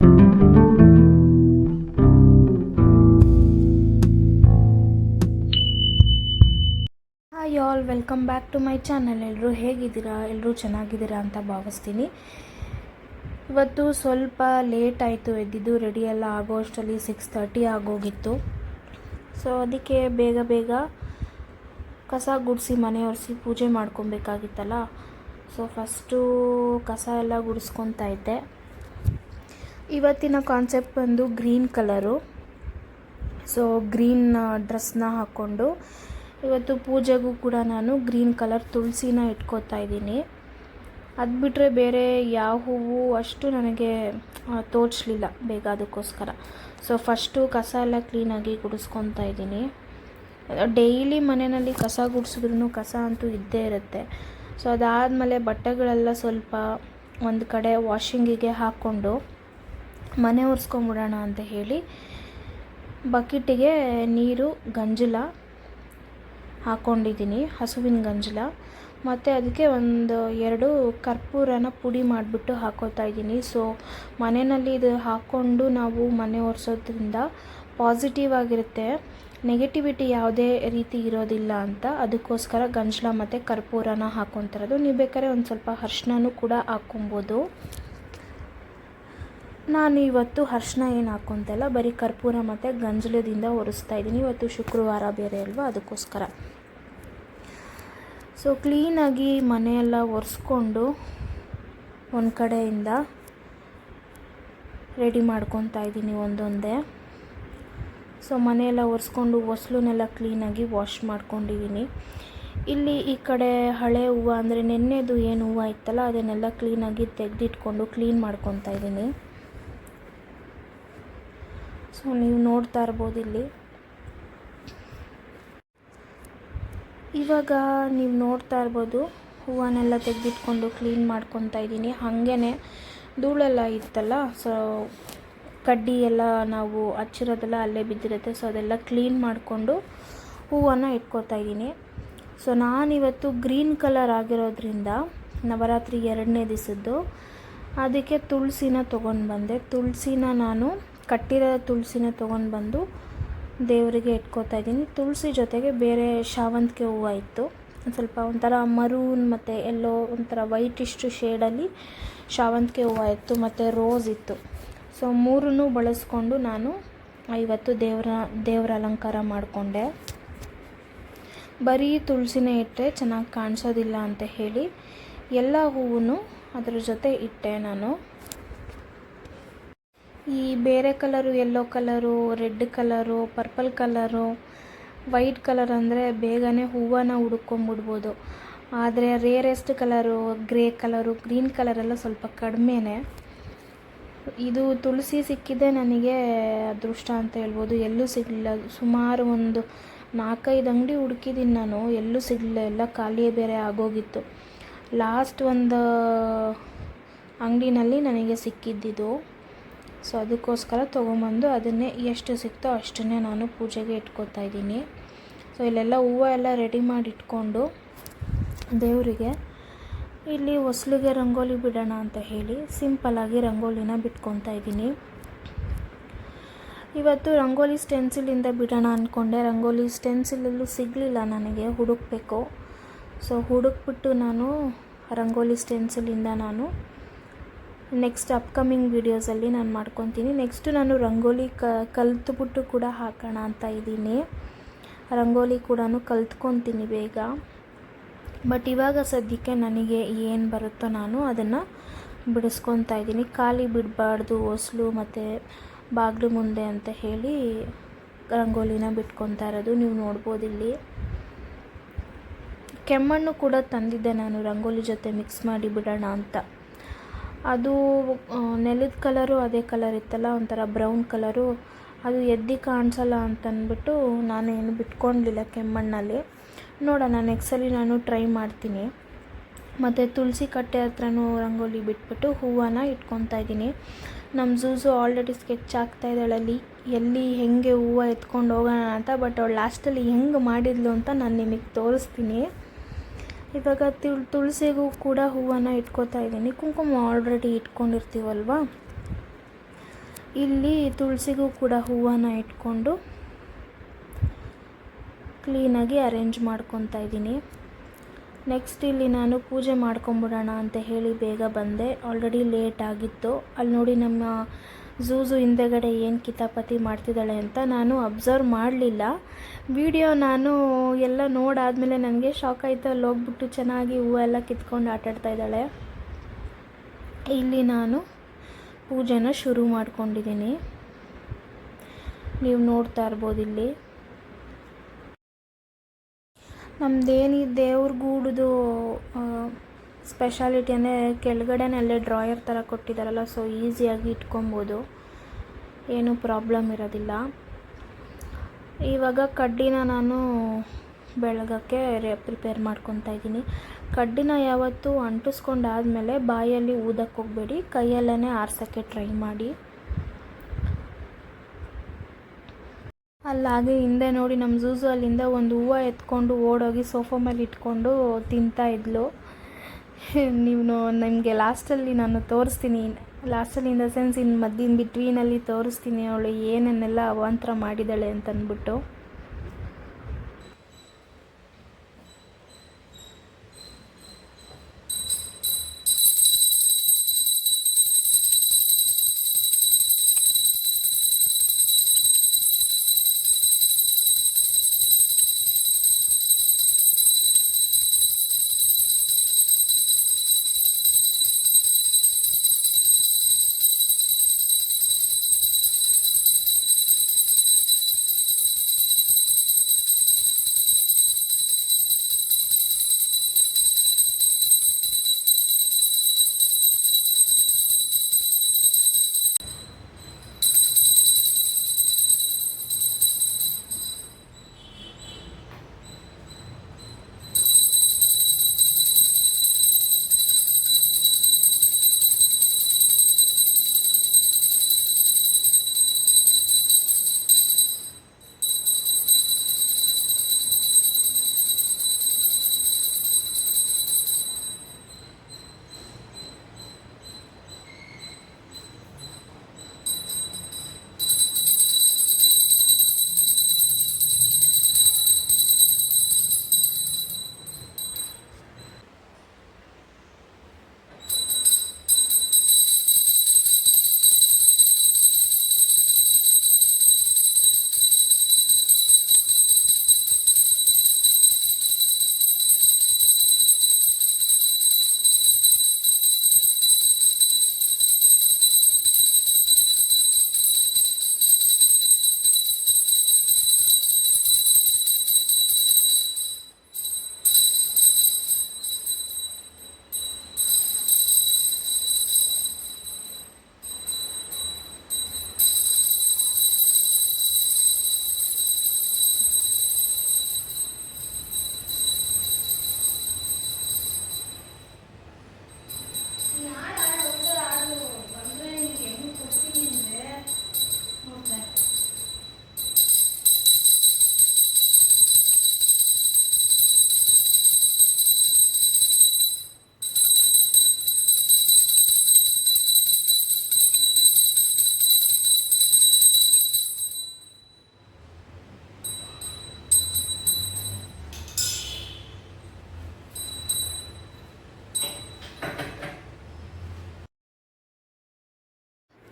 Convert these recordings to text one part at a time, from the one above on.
Hi all, welcome back to my channel. ಎಲ್ಲರೂ ಹೇಗಿದ್ದೀರಾ? ಎಲ್ಲರೂ ಚೆನ್ನಾಗಿದ್ದೀರಾ ಅಂತ ಭಾವಿಸ್ತೀನಿ. ಇವತ್ತು ಸ್ವಲ್ಪ ಲೇಟ್ ಆಯಿತು ಎದ್ದಿದ್ದು. ರೆಡಿ ಎಲ್ಲ ಆಗೋ ಅಷ್ಟರಲ್ಲಿ 6:30 ಆಗೋಗಿತ್ತು. ಸೊ ಅದಕ್ಕೆ ಬೇಗ ಕಸ ಗುಡಿಸಿ ಮನೆ ಒರೆಸಿ ಪೂಜೆ ಮಾಡ್ಕೊಬೇಕಾಗಿತ್ತಲ್ಲ. ಸೊ ಫಸ್ಟು ಕಸ ಎಲ್ಲ ಗುಡಿಸ್ಕೊತಾ ಇದ್ದೆ. ಇವತ್ತಿನ ಕಾನ್ಸೆಪ್ಟ್ ಬಂದು ಗ್ರೀನ್ ಕಲರು. ಸೊ ಗ್ರೀನ್ ಡ್ರೆಸ್ನ ಹಾಕ್ಕೊಂಡು ಇವತ್ತು ಪೂಜೆಗೂ ಕೂಡ ನಾನು ಗ್ರೀನ್ ಕಲರ್ ತುಳಸಿನ ಇಟ್ಕೋತಾ ಇದ್ದೀನಿ. ಅದು ಬಿಟ್ಟರೆ ಬೇರೆ ಯಾವ ಹೂವು ಅಷ್ಟು ನನಗೆ ತೋಚಲಿಲ್ಲ ಬೇಗ, ಅದಕ್ಕೋಸ್ಕರ ಸೊ ಫಸ್ಟು ಕಸ ಎಲ್ಲ ಕ್ಲೀನಾಗಿ ಗುಡಿಸ್ಕೊತಾ ಇದ್ದೀನಿ. ಡೈಲಿ ಮನೆಯಲ್ಲಿ ಕಸ ಗುಡಿಸಿದ್ರೂ ಕಸ ಅಂತೂ ಇದ್ದೇ ಇರುತ್ತೆ. ಸೊ ಅದಾದಮೇಲೆ ಬಟ್ಟೆಗಳೆಲ್ಲ ಸ್ವಲ್ಪ ಒಂದು ಕಡೆ ವಾಷಿಂಗಿಗೆ ಹಾಕ್ಕೊಂಡು ಮನೆ ಒರೆಸ್ಕೊಂಬಿಡೋಣ ಅಂತ ಹೇಳಿ ಬಕೆಟಿಗೆ ನೀರು, ಗಂಜಲ ಹಾಕ್ಕೊಂಡಿದ್ದೀನಿ, ಹಸುವಿನ ಗಂಜಲ. ಮತ್ತು ಅದಕ್ಕೆ ಒಂದು 2 ಕರ್ಪೂರನ ಪುಡಿ ಮಾಡಿಬಿಟ್ಟು ಹಾಕೋತಾ ಇದ್ದೀನಿ. ಸೊ ಮನೆಯಲ್ಲಿ ಇದು ಹಾಕ್ಕೊಂಡು ನಾವು ಮನೆ ಒರೆಸೋದ್ರಿಂದ ಪಾಸಿಟಿವ್ ಆಗಿರುತ್ತೆ, ನೆಗೆಟಿವಿಟಿ ಯಾವುದೇ ರೀತಿ ಇರೋದಿಲ್ಲ ಅಂತ. ಅದಕ್ಕೋಸ್ಕರ ಗಂಜಲ ಮತ್ತು ಕರ್ಪೂರನ ಹಾಕ್ಕೊತಿರೋದು. ನೀವು ಬೇಕಾದ್ರೆ ಒಂದು ಸ್ವಲ್ಪ ಅರ್ಶಿನನೂ ಕೂಡ ಹಾಕ್ಕೊಬೋದು. ನಾನು ಇವತ್ತು ಅರ್ಶಿನ ಏನು ಹಾಕ್ಕೊತಿಲ್ಲ, ಬರೀ ಕರ್ಪೂರ ಮತ್ತು ಗಂಜಲದಿಂದ ಒರೆಸ್ತಾ ಇದ್ದೀನಿ. ಇವತ್ತು ಶುಕ್ರವಾರ ಬೇರೆ ಅಲ್ವಾ, ಅದಕ್ಕೋಸ್ಕರ. ಸೊ ಕ್ಲೀನಾಗಿ ಮನೆಯೆಲ್ಲ ಒರೆಸ್ಕೊಂಡು ಒಂದು ಕಡೆಯಿಂದ ರೆಡಿ ಮಾಡ್ಕೊತಾ ಇದ್ದೀನಿ ಒಂದೊಂದೇ. ಸೊ ಮನೆಯೆಲ್ಲ ಒರೆಸ್ಕೊಂಡು ಹೊಸ್ಲನ್ನೆಲ್ಲ ಕ್ಲೀನಾಗಿ ವಾಶ್ ಮಾಡ್ಕೊಂಡಿದ್ದೀನಿ. ಇಲ್ಲಿ ಈ ಕಡೆ ಹಳೆ ಹೂವು ಅಂದರೆ ನೆನ್ನೆದು ಏನು ಹೂವು ಇತ್ತಲ್ಲ ಅದನ್ನೆಲ್ಲ ಕ್ಲೀನಾಗಿ ತೆಗೆದಿಟ್ಕೊಂಡು ಕ್ಲೀನ್ ಮಾಡ್ಕೊತಾ ಇದ್ದೀನಿ. ಸೊ ನೀವು ನೋಡ್ತಾ ಇರ್ಬೋದು ಇಲ್ಲಿ. ಇವಾಗ ನೀವು ನೋಡ್ತಾ ಇರ್ಬೋದು ಹೂವನ್ನೆಲ್ಲ ತೆಗೆದಿಟ್ಕೊಂಡು ಕ್ಲೀನ್ ಮಾಡ್ಕೊತಾ ಇದ್ದೀನಿ. ಹಾಗೇ ಧೂಳೆಲ್ಲ ಇತ್ತಲ್ಲ, ಸೊ ಕಡ್ಡಿ ಎಲ್ಲ ನಾವು ಹಚ್ಚಿರೋದೆಲ್ಲ ಅಲ್ಲೇ ಬಿದ್ದಿರುತ್ತೆ. ಸೊ ಅದೆಲ್ಲ ಕ್ಲೀನ್ ಮಾಡಿಕೊಂಡು ಹೂವನ್ನು ಇಟ್ಕೋತಾ ಇದ್ದೀನಿ. ಸೊ ನಾನಿವತ್ತು ಗ್ರೀನ್ ಕಲರ್ ಆಗಿರೋದ್ರಿಂದ ನವರಾತ್ರಿ 2ನೇ ದಿವಸದ್ದು ಅದಕ್ಕೆ ತುಳಸಿನ ತೊಗೊಂಡು ಬಂದೆ. ತುಳಸಿನ ನಾನು ಕಟ್ಟಿರೋ ತುಳಸಿನ ತೊಗೊಂಡು ಬಂದು ದೇವರಿಗೆ ಇಟ್ಕೋತಾ ಇದ್ದೀನಿ. ತುಳಸಿ ಜೊತೆಗೆ ಬೇರೆ ಶಾವಂತಿಗೆ ಹೂವು ಇತ್ತು, ಒಂದು ಸ್ವಲ್ಪ ಒಂಥರ ಮರೂನ್ ಮತ್ತು ಎಲ್ಲೋ ಒಂಥರ ವೈಟಿಷ್ಟು ಶೇಡಲ್ಲಿ ಶಾವಂತಿಗೆ ಹೂವು ಇತ್ತು, ಮತ್ತು ರೋಸ್ ಇತ್ತು. ಸೊ 3 ಬಳಸ್ಕೊಂಡು ನಾನು ಇವತ್ತು ದೇವರ ಅಲಂಕಾರ ಮಾಡಿಕೊಂಡೆ. ಬರೀ ತುಳಸಿನೇ ಇಟ್ಟರೆ ಚೆನ್ನಾಗಿ ಕಾಣಿಸೋದಿಲ್ಲ ಅಂತ ಹೇಳಿ ಎಲ್ಲ ಹೂವು ಅದರ ಜೊತೆ ಇಟ್ಟೆ ನಾನು. ಈ ಬೇರೆ colour, yellow colour, red colour, purple colour, white colour ಅಂದರೆ ಬೇಗನೆ ಹೂವನ್ನು ಹುಡುಕೊಂಬಿಡ್ಬೋದು. ಆದರೆ rarest colour, grey colour, green ಕಲರೆಲ್ಲ ಸ್ವಲ್ಪ ಕಡಿಮೆನೇ. ಇದು ತುಳಸಿ ಸಿಕ್ಕಿದೆ ನನಗೆ ಅದೃಷ್ಟ ಅಂತ ಹೇಳ್ಬೋದು. ಎಲ್ಲೂ ಸಿಗಲಿಲ್ಲ. ಸುಮಾರು ಒಂದು 4-5 ಅಂಗಡಿ ಹುಡುಕಿದ್ದೀನಿ ನಾನು, ಎಲ್ಲೂ ಸಿಗಲಿಲ್ಲ. ಎಲ್ಲ ಖಾಲಿಯೇ ಬೇರೆ ಆಗೋಗಿತ್ತು. ಲಾಸ್ಟ್ ಒಂದು ಅಂಗಡಿನಲ್ಲಿ ನನಗೆ ಸಿಕ್ಕಿದ್ದಿದ್ದು. ಸೊ ಅದಕ್ಕೋಸ್ಕರ ತೊಗೊಂಬಂದು ಅದನ್ನೇ ಎಷ್ಟು ಸಿಕ್ತೋ ಅಷ್ಟನ್ನೇ ನಾನು ಪೂಜೆಗೆ ಇಟ್ಕೋತಾ ಇದ್ದೀನಿ. ಸೊ ಇಲ್ಲೆಲ್ಲ ಹೂವು ಎಲ್ಲ ರೆಡಿ ಮಾಡಿ ಇಟ್ಕೊಂಡು ದೇವರಿಗೆ ಇಲ್ಲಿ ಹೊಸ್ಲಿಗೆ ರಂಗೋಲಿ ಬಿಡೋಣ ಅಂತ ಹೇಳಿ ಸಿಂಪಲ್ಲಾಗಿ ರಂಗೋಲಿನ ಬಿಟ್ಕೊತಾ ಇದ್ದೀನಿ. ಇವತ್ತು ರಂಗೋಲಿ ಸ್ಟೆನ್ಸಿಲಿಂದ ಬಿಡೋಣ ಅಂದ್ಕೊಂಡೆ. ರಂಗೋಲಿ ಸ್ಟೆನ್ಸಿಲಲ್ಲೂ ಸಿಗಲಿಲ್ಲ ನನಗೆ, ಹುಡುಕಬೇಕು. ಸೊ ಹುಡುಕ್ಬಿಟ್ಟು ನಾನು ರಂಗೋಲಿ ಸ್ಟೆನ್ಸಿಲಿಂದ ನಾನು ನೆಕ್ಸ್ಟ್ ಅಪ್ಕಮಿಂಗ್ ವೀಡಿಯೋಸಲ್ಲಿ ನಾನು ಮಾಡ್ಕೊತೀನಿ. ನೆಕ್ಸ್ಟು ನಾನು ರಂಗೋಲಿ ಕಲಿತ್ಬಿಟ್ಟು ಕೂಡ ಹಾಕೋಣ ಅಂತ ಇದ್ದೀನಿ. ರಂಗೋಲಿ ಕೂಡ ಕಲ್ತ್ಕೊತೀನಿ ಬೇಗ. ಬಟ್ ಇವಾಗ ಸದ್ಯಕ್ಕೆ ನನಗೆ ಏನು ಬರುತ್ತೋ ನಾನು ಅದನ್ನು ಬಿಡಿಸ್ಕೊತಾ ಇದ್ದೀನಿ. ಖಾಲಿ ಬಿಡಬಾರ್ದು ಹೊಸ್ಲು ಮತ್ತು ಬಾಗಿಲು ಮುಂದೆ ಅಂತ ಹೇಳಿ ರಂಗೋಲಿನ ಬಿಟ್ಕೊತಾ ಇರೋದು. ನೀವು ನೋಡ್ಬೋದು ಇಲ್ಲಿ. ಕೆಮ್ಮಣ್ಣು ಕೂಡ ತಂದಿದ್ದೆ ನಾನು ರಂಗೋಲಿ ಜೊತೆ ಮಿಕ್ಸ್ ಮಾಡಿ ಬಿಡೋಣ ಅಂತ. ಅದು ನೆಲದ ಕಲರು ಅದೇ ಕಲರ್ ಇತ್ತಲ್ಲ, ಒಂಥರ ಬ್ರೌನ್ ಕಲರು, ಅದು ಎದ್ದು ಕಾಣಿಸಲ್ಲ ಅಂತಂದ್ಬಿಟ್ಟು ನಾನೇನು ಬಿಟ್ಕೊಳ್ಲಿಲ್ಲ ಕೆಮ್ಮಣ್ಣಲ್ಲಿ. ನೋಡೋಣ ನೆಕ್ಸ್ಟ್ ಸಲ ನಾನು ಟ್ರೈ ಮಾಡ್ತೀನಿ. ಮತ್ತು ತುಳಸಿ ಕಟ್ಟೆ ಹತ್ರನೂ ರಂಗೋಲಿ ಬಿಟ್ಬಿಟ್ಟು ಹೂವನ್ನು ಇಟ್ಕೊತಾ ಇದ್ದೀನಿ. ನಮ್ಮ ಝೂಝು ಆಲ್ರೆಡಿ ಸ್ಕೆಚ್ ಆಗ್ತಾಯಿದ್ದಾಳಲ್ಲಿ ಎಲ್ಲಿ ಹೆಂಗೆ ಹೂವು ಎತ್ಕೊಂಡು ಹೋಗೋಣ ಅಂತ. ಬಟ್ ಅವಳು ಲಾಸ್ಟಲ್ಲಿ ಹೆಂಗೆ ಮಾಡಿದ್ಲು ಅಂತ ನಾನು ನಿಮಗೆ ತೋರಿಸ್ತೀನಿ. ಇವಾಗ ತುಳಸಿಗೂ ಕೂಡ ಹೂವನ್ನು ಇಟ್ಕೋತಾ ಇದ್ದೀನಿ. ಕುಂಕುಮ ಆಲ್ರೆಡಿ ಇಟ್ಕೊಂಡಿರ್ತೀವಲ್ವ, ಇಲ್ಲಿ ತುಳಸಿಗೂ ಕೂಡ ಹೂವನ್ನು ಇಟ್ಕೊಂಡು ಕ್ಲೀನಾಗಿ ಅರೇಂಜ್ ಮಾಡ್ಕೊತಾ ಇದ್ದೀನಿ. ನೆಕ್ಸ್ಟ್ ಇಲ್ಲಿ ನಾನು ಪೂಜೆ ಮಾಡ್ಕೊಂಬಿಡೋಣ ಅಂತ ಹೇಳಿ ಬೇಗ ಬಂದೆ. ಆಲ್ರೆಡಿ ಲೇಟ್ ಆಗಿತ್ತು. ಅಲ್ಲಿ ನೋಡಿ ನಮ್ಮ ಝೂಝು ಹಿಂದೆಗಡೆ ಏನು ಕಿತಾಪತಿ ಮಾಡ್ತಿದ್ದಾಳೆ ಅಂತ ನಾನು ಅಬ್ಸರ್ವ್ ಮಾಡಲಿಲ್ಲ. ವಿಡಿಯೋ ನಾನು ಎಲ್ಲ ನೋಡಾದಮೇಲೆ ನನಗೆ ಶಾಕ್ ಆಯಿತು. ಅಲ್ಲಿ ಹೋಗ್ಬಿಟ್ಟು ಚೆನ್ನಾಗಿ ಹೂವೆಲ್ಲ ಕಿತ್ಕೊಂಡು ಆಟಾಡ್ತಾ ಇದ್ದಾಳೆ. ಇಲ್ಲಿ ನಾನು ಪೂಜೆನ ಶುರು ಮಾಡ್ಕೊಂಡಿದ್ದೀನಿ. ನೀವು ನೋಡ್ತಾ ಇರ್ಬೋದು ಇಲ್ಲಿ ನಮ್ಮದೇನು ದೇವ್ರ ಗೂಡದು ಸ್ಪೆಷಾಲಿಟಿ ಅಂದರೆ ಕೆಳಗಡೆನಲ್ಲೇ ಡ್ರಾಯರ್ ಥರ ಕೊಟ್ಟಿದ್ದಾರಲ್ಲ, ಸೊ ಈಸಿಯಾಗಿ ಇಟ್ಕೊಬೋದು, ಏನೂ ಪ್ರಾಬ್ಲಮ್ ಇರೋದಿಲ್ಲ. ಇವಾಗ ಕಡ್ಡಿನ ನಾನು ಬೆಳಗಕ್ಕೆ ಪ್ರಿಪೇರ್ ಮಾಡ್ಕೊತಾ ಇದ್ದೀನಿ. ಕಡ್ಡಿನ ಯಾವತ್ತೂ ಅಂಟಿಸ್ಕೊಂಡಾದಮೇಲೆ ಬಾಯಲ್ಲಿ ಊದಕ್ಕೆ ಹೋಗಬೇಡಿ, ಕೈಯಲ್ಲೇ ಆರ್ಸೋಕ್ಕೆ ಟ್ರೈ ಮಾಡಿ. ಅಲ್ಲಾಗೆ ಹಿಂದೆ ನೋಡಿ ನಮ್ಮ ಝೂಝು ಅಲ್ಲಿಂದ ಒಂದು ಹೂವು ಎತ್ಕೊಂಡು ಓಡೋಗಿ ಸೋಫಾ ಮೇಲೆ ಇಟ್ಕೊಂಡು ತಿಂತಾ ಇದ್ಲು. ನೀವು ನಿಮಗೆ ಲಾಸ್ಟಲ್ಲಿ ನಾನು ತೋರಿಸ್ತೀನಿ, ಲಾಸ್ಟಲ್ಲಿ ಇನ್ ದ ಸೆನ್ಸ್ ಇನ್ ಬಿಟ್ವೀನಲ್ಲಿ ತೋರಿಸ್ತೀನಿ ಅವಳು ಏನನ್ನೆಲ್ಲ ಅವಾಂತರ ಮಾಡಿದ್ದಾಳೆ ಅಂತಂದ್ಬಿಟ್ಟು.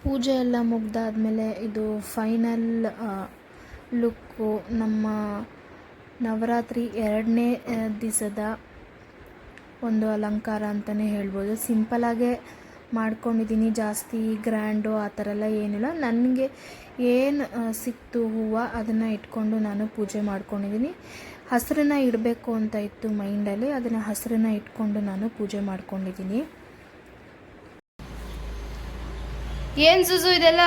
ಪೂಜೆ ಎಲ್ಲ ಮುಗ್ದಾದ್ಮೇಲೆ ಇದು ಫೈನಲ್ ಲುಕ್ಕು. ನಮ್ಮ ನವರಾತ್ರಿ 2ನೇ ದಿವಸದ ಒಂದು ಅಲಂಕಾರ ಅಂತಲೇ ಹೇಳ್ಬೋದು. ಸಿಂಪಲಾಗೇ ಮಾಡ್ಕೊಂಡಿದ್ದೀನಿ, ಜಾಸ್ತಿ ಗ್ರ್ಯಾಂಡು ಆ ಥರ ಎಲ್ಲ ಏನಿಲ್ಲ. ನನಗೆ ಏನು ಸಿಕ್ತು ಹೂವು ಅದನ್ನು ಇಟ್ಕೊಂಡು ನಾನು ಪೂಜೆ ಮಾಡ್ಕೊಂಡಿದ್ದೀನಿ. ಹಸಿರನ್ನ ಇಡಬೇಕು ಅಂತ ಇತ್ತು ಮೈಂಡಲ್ಲಿ, ಅದನ್ನು ಹಸಿರನ್ನ ಇಟ್ಕೊಂಡು ನಾನು ಪೂಜೆ ಮಾಡ್ಕೊಂಡಿದ್ದೀನಿ. ಏನು ಝೂಝು ಇದೆಲ್ಲ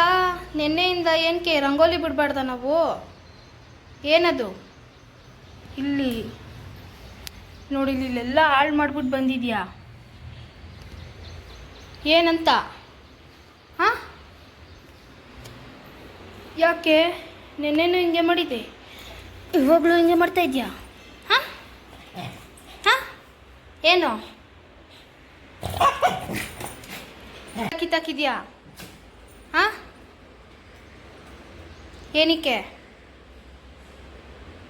ನಿನ್ನೆಯಿಂದ ಏನಕ್ಕೆ ರಂಗೋಲಿ ಬಿಡಬಾರ್ದ ನಾವು? ಏನದು ಇಲ್ಲಿ ನೋಡಿ, ಇಲ್ಲೆಲ್ಲ ಹಾಳು ಮಾಡ್ಬಿಟ್ಟು ಬಂದಿದ್ಯಾ ಏನಂತ? ಹಾಂ, ಯಾಕೆ ನೆನ್ನೆನೂ ಹಿಂಗೆ ಮಾಡಿದೆ, ಇವಾಗಲೂ ಹಿಂಗೆ ಮಾಡ್ತಾ ಇದೆಯಾ? ಹಾಂ ಹಾಂ, ಏನು ಕಿತ್ತಾಕಿದ್ಯಾ? ಹಾಂ, ಏನಕ್ಕೆ?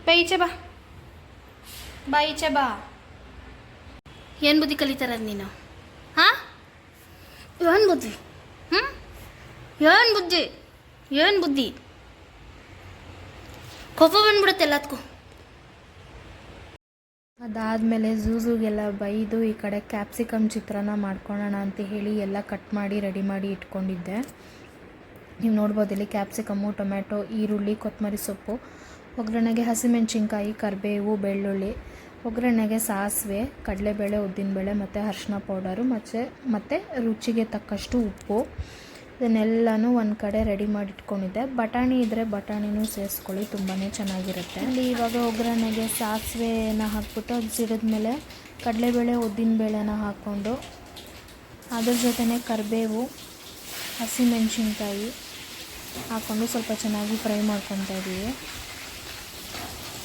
ಬಾ ಈಚೆ ಬಾ, ಬಾ ಈಚೆ ಬಾ. ಏನು ಬುದ್ಧಿ ಕಲಿತಾರದು ನೀನು? ಹಾಂ, ಏನು ಬುದ್ಧಿ? ಏನು ಬುದ್ಧಿ? ಏನು ಬುದ್ಧಿ? ಕೋಪ ಬಂದ್ಬಿಡುತ್ತೆ ಎಲ್ಲದಕ್ಕೂ. ಅದಾದಮೇಲೆ ಝೂಝುಗೆಲ್ಲ ಬೈದು ಈ ಕಡೆ ಕ್ಯಾಪ್ಸಿಕಮ್ ಚಿತ್ರಾನ್ನ ಮಾಡ್ಕೊಳ್ಳೋಣ ಅಂತ ಹೇಳಿ ಎಲ್ಲ ಕಟ್ ಮಾಡಿ ರೆಡಿ ಮಾಡಿ ಇಟ್ಕೊಂಡಿದ್ದೆ. ನೀವು ನೋಡ್ಬೋದು ಇಲ್ಲಿ ಕ್ಯಾಪ್ಸಿಕಮ್ಮು, ಟೊಮ್ಯಾಟೊ, ಈರುಳ್ಳಿ, ಕೊತ್ತಂಬರಿ ಸೊಪ್ಪು, ಒಗ್ಗರಣೆಗೆ ಹಸಿಮೆಣಸಿನ್ಕಾಯಿ, ಕರಿಬೇವು, ಬೆಳ್ಳುಳ್ಳಿ, ಒಗ್ಗರಣೆಗೆ ಸಾಸಿವೆ, ಕಡಲೆಬೇಳೆ, ಉದ್ದಿನಬೇಳೆ ಮತ್ತು ಅರಿಶಿನ ಪೌಡರು ಮತ್ತು ರುಚಿಗೆ ತಕ್ಕಷ್ಟು ಉಪ್ಪು, ಇದನ್ನೆಲ್ಲನೂ ಒಂದು ಕಡೆ ರೆಡಿ ಮಾಡಿ ಇಟ್ಕೊಂಡಿದ್ದೆ. ಬಟಾಣಿ ಇದ್ದರೆ ಬಟಾಣಿನೂ ಸೇರಿಸ್ಕೊಳ್ಳಿ, ತುಂಬಾ ಚೆನ್ನಾಗಿರುತ್ತೆ. ಅಲ್ಲಿ ಇವಾಗ ಒಗ್ಗರಣೆಗೆ ಸಾಸಿವೆನ ಹಾಕ್ಬಿಟ್ಟು ಅದು ಸಿಡಿದ್ಮೇಲೆ ಕಡಲೆಬೇಳೆ, ಉದ್ದಿನಬೇಳೆನ ಹಾಕ್ಕೊಂಡು ಅದ್ರ ಜೊತೆನೇ ಕರಿಬೇವು, ಹಸಿಮೆಣಸಿನ್ಕಾಯಿ ಹಾಕ್ಕೊಂಡು ಸ್ವಲ್ಪ ಚೆನ್ನಾಗಿ ಫ್ರೈ ಮಾಡ್ಕೊತಾ ಇದ್ದೀವಿ.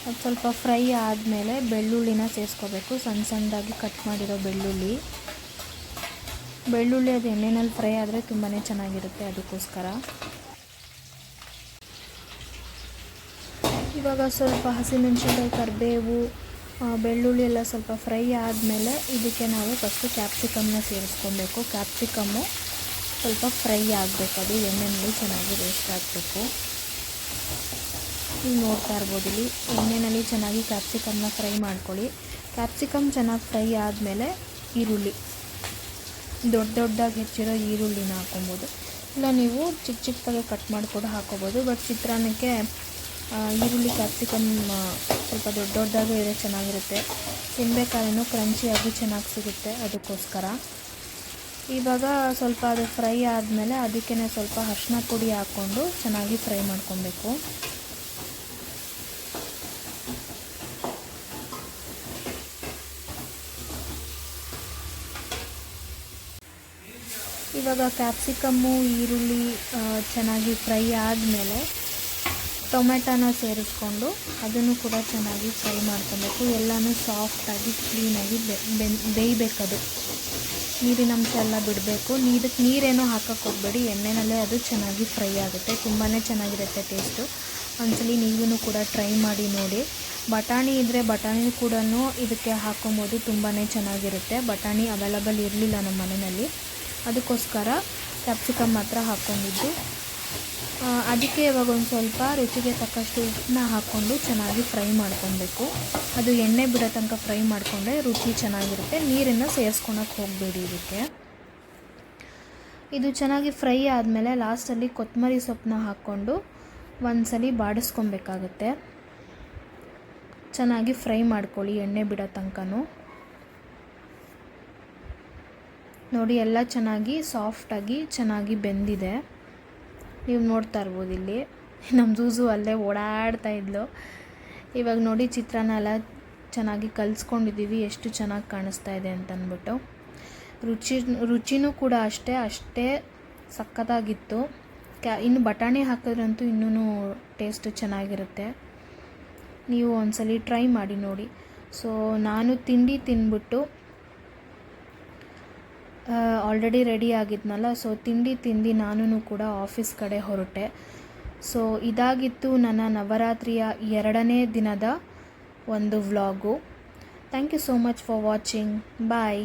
ಅದು ಸ್ವಲ್ಪ ಫ್ರೈ ಆದಮೇಲೆ ಬೆಳ್ಳುಳ್ಳಿನ ಸೇರಿಸ್ಕೋಬೇಕು, ಸಣ್ಣ ಸಣ್ಣದಾಗಿ ಕಟ್ ಮಾಡಿರೋ ಬೆಳ್ಳುಳ್ಳಿ ಅದು ಎಣ್ಣೆನಲ್ಲಿ ಫ್ರೈ ಆದರೆ ತುಂಬಾ ಚೆನ್ನಾಗಿರುತ್ತೆ, ಅದಕ್ಕೋಸ್ಕರ. ಇವಾಗ ಸ್ವಲ್ಪ ಹಸಿಮೆಣಸಿನ್ಕಾಯಿ, ಕರಿಬೇವು, ಬೆಳ್ಳುಳ್ಳಿ ಎಲ್ಲ ಸ್ವಲ್ಪ ಫ್ರೈ ಆದಮೇಲೆ ಇದಕ್ಕೆ ನಾವು ಫಸ್ಟು ಕ್ಯಾಪ್ಸಿಕಮ್ನ ಸೇರಿಸ್ಕೊಬೇಕು. ಕ್ಯಾಪ್ಸಿಕಮ್ಮು ಸ್ವಲ್ಪ ಫ್ರೈ ಆಗಬೇಕು, ಅದು ಎಣ್ಣೆಯಲ್ಲಿ ಚೆನ್ನಾಗಿ ರೋಸ್ಟ್ ಆಗಬೇಕು. ನೀವು ನೋಡ್ತಾ ಇರ್ಬೋದು ಇಲ್ಲಿ ಎಣ್ಣೆಯಲ್ಲಿ ಚೆನ್ನಾಗಿ ಕ್ಯಾಪ್ಸಿಕಮ್ನ ಫ್ರೈ ಮಾಡ್ಕೊಳ್ಳಿ. ಕ್ಯಾಪ್ಸಿಕಮ್ ಚೆನ್ನಾಗಿ ಫ್ರೈ ಆದಮೇಲೆ ಈರುಳ್ಳಿ, ದೊಡ್ಡದಾಗಿ ಹೆಚ್ಚಿರೋ ಈರುಳ್ಳಿನ ಹಾಕೊಬೋದು, ಇಲ್ಲ ನೀವು ಚಿಕ್ಕ ಚಿಕ್ಕದಾಗಿ ಕಟ್ ಮಾಡಿಕೊಂಡು ಹಾಕೋಬೋದು. ಬಟ್ ಚಿತ್ರಾನ್ನಕ್ಕೆ ಈರುಳ್ಳಿ ಕ್ಯಾಪ್ಸಿಕಮ್ ಸ್ವಲ್ಪ ದೊಡ್ಡದಾಗಿ ಇರೋ ಚೆನ್ನಾಗಿರುತ್ತೆ, ತಿನ್ನಬೇಕಾದ್ರೂ ಕ್ರಂಚಿಯಾಗಿ ಚೆನ್ನಾಗಿ ಸಿಗುತ್ತೆ, ಅದಕ್ಕೋಸ್ಕರ. ಇವಾಗ ಸ್ವಲ್ಪ ಅದು ಫ್ರೈ ಆದಮೇಲೆ ಅದಕ್ಕೇ ಸ್ವಲ್ಪ ಅರಿಶಿನ ಪುಡಿ ಹಾಕ್ಕೊಂಡು ಚೆನ್ನಾಗಿ ಫ್ರೈ ಮಾಡ್ಕೊಬೇಕು. ಇವಾಗ ಕ್ಯಾಪ್ಸಿಕಮ್ಮು, ಈರುಳ್ಳಿ ಚೆನ್ನಾಗಿ ಫ್ರೈ ಆದಮೇಲೆ ಟೊಮೆಟೊನ ಸೇರಿಸ್ಕೊಂಡು ಅದನ್ನು ಕೂಡ ಚೆನ್ನಾಗಿ ಫ್ರೈ ಮಾಡ್ಕೊಬೇಕು. ಎಲ್ಲನೂ ಸಾಫ್ಟಾಗಿ ಕ್ಲೀನಾಗಿ ಬೇಯಬೇಕದು, ನೀರಿನ ಅಂಶ ಎಲ್ಲ ಬಿಡಬೇಕು. ನೀರೇನೂ ಹಾಕಕ್ಕೆ ಹೋಗಬೇಡಿ, ಎಣ್ಣೆನಲ್ಲೇ ಅದು ಚೆನ್ನಾಗಿ ಫ್ರೈ ಆಗುತ್ತೆ, ತುಂಬಾ ಚೆನ್ನಾಗಿರುತ್ತೆ ಟೇಸ್ಟು. ಒಂದ್ಸಲಿ ನೀವು ಕೂಡ ಟ್ರೈ ಮಾಡಿ ನೋಡಿ. ಬಟಾಣಿ ಇದ್ದರೆ ಬಟಾಣಿ ಕೂಡ ಇದಕ್ಕೆ ಹಾಕೊಬೋದು, ತುಂಬಾ ಚೆನ್ನಾಗಿರುತ್ತೆ. ಬಟಾಣಿ ಅವೈಲಬಲ್ ಇರಲಿಲ್ಲ ನಮ್ಮ ಮನೆಯಲ್ಲಿ, ಅದಕ್ಕೋಸ್ಕರ ಕ್ಯಾಪ್ಸಿಕಮ್ ಮಾತ್ರ ಹಾಕ್ಕೊಂಡಿದ್ದು. ಅದಕ್ಕೆ ಇವಾಗ ಒಂದು ಸ್ವಲ್ಪ ರುಚಿಗೆ ತಕ್ಕಷ್ಟು ಉಪ್ಪನ್ನ ಹಾಕ್ಕೊಂಡು ಚೆನ್ನಾಗಿ ಫ್ರೈ ಮಾಡ್ಕೊಬೇಕು. ಅದು ಎಣ್ಣೆ ಬಿಡೋ ತನಕ ಫ್ರೈ ಮಾಡಿಕೊಂಡ್ರೆ ರುಚಿ ಚೆನ್ನಾಗಿರುತ್ತೆ. ನೀರನ್ನು ಸೇರಿಸ್ಕೊಳಕ್ಕೆ ಹೋಗಬೇಡಿ ಇದಕ್ಕೆ. ಇದು ಚೆನ್ನಾಗಿ ಫ್ರೈ ಆದಮೇಲೆ ಲಾಸ್ಟಲ್ಲಿ ಕೊತ್ತಂಬರಿ ಸೊಪ್ಪನ್ನ ಹಾಕ್ಕೊಂಡು ಒಂದ್ಸಲಿ ಬಾಡಿಸ್ಕೊಬೇಕಾಗುತ್ತೆ. ಚೆನ್ನಾಗಿ ಫ್ರೈ ಮಾಡ್ಕೊಳ್ಳಿ ಎಣ್ಣೆ ಬಿಡೋ ತನಕನೂ. ನೋಡಿ ಎಲ್ಲ ಚೆನ್ನಾಗಿ ಸಾಫ್ಟಾಗಿ ಚೆನ್ನಾಗಿ ಬೆಂದಿದೆ, ನೀವು ನೋಡ್ತಾ ಇರ್ಬೋದು. ಇಲ್ಲಿ ನಮ್ಮ ಝೂಝು ಅಲ್ಲೇ ಓಡಾಡ್ತಾ ಇದ್ಲು. ಇವಾಗ ನೋಡಿ ಚಿತ್ರಾನ್ನ ಎಲ್ಲ ಚೆನ್ನಾಗಿ ಕಲಿಸ್ಕೊಂಡಿದ್ದೀವಿ, ಎಷ್ಟು ಚೆನ್ನಾಗಿ ಕಾಣಿಸ್ತಾ ಇದೆ ಅಂತಂದ್ಬಿಟ್ಟು. ರುಚಿನೂ ಕೂಡ ಅಷ್ಟೇ ಸಕ್ಕತ್ತಾಗಿತ್ತು. ಇನ್ನು ಬಟಾಣಿ ಹಾಕಿದ್ರಂತೂ ಇನ್ನೂ ಟೇಸ್ಟು ಚೆನ್ನಾಗಿರುತ್ತೆ. ನೀವು ಒಂದ್ಸಲಿ ಟ್ರೈ ಮಾಡಿ ನೋಡಿ. ಸೊ ನಾನು ತಿಂಡಿ ತಿಂದ್ಬಿಟ್ಟು ಆಲ್ರೆಡಿ ರೆಡಿ ಆಗಿದ್ನಲ್ಲ, ಸೊ ತಿಂಡಿ ತಿಂದು ನಾನು ಕೂಡ ಆಫೀಸ್ ಕಡೆ ಹೊರಟೆ. ಸೊ ಇದಾಗಿತ್ತು ನನ್ನ ನವರಾತ್ರಿಯ 2ನೇ ದಿನದ ಒಂದು vlog. Thank you so much for watching. Bye.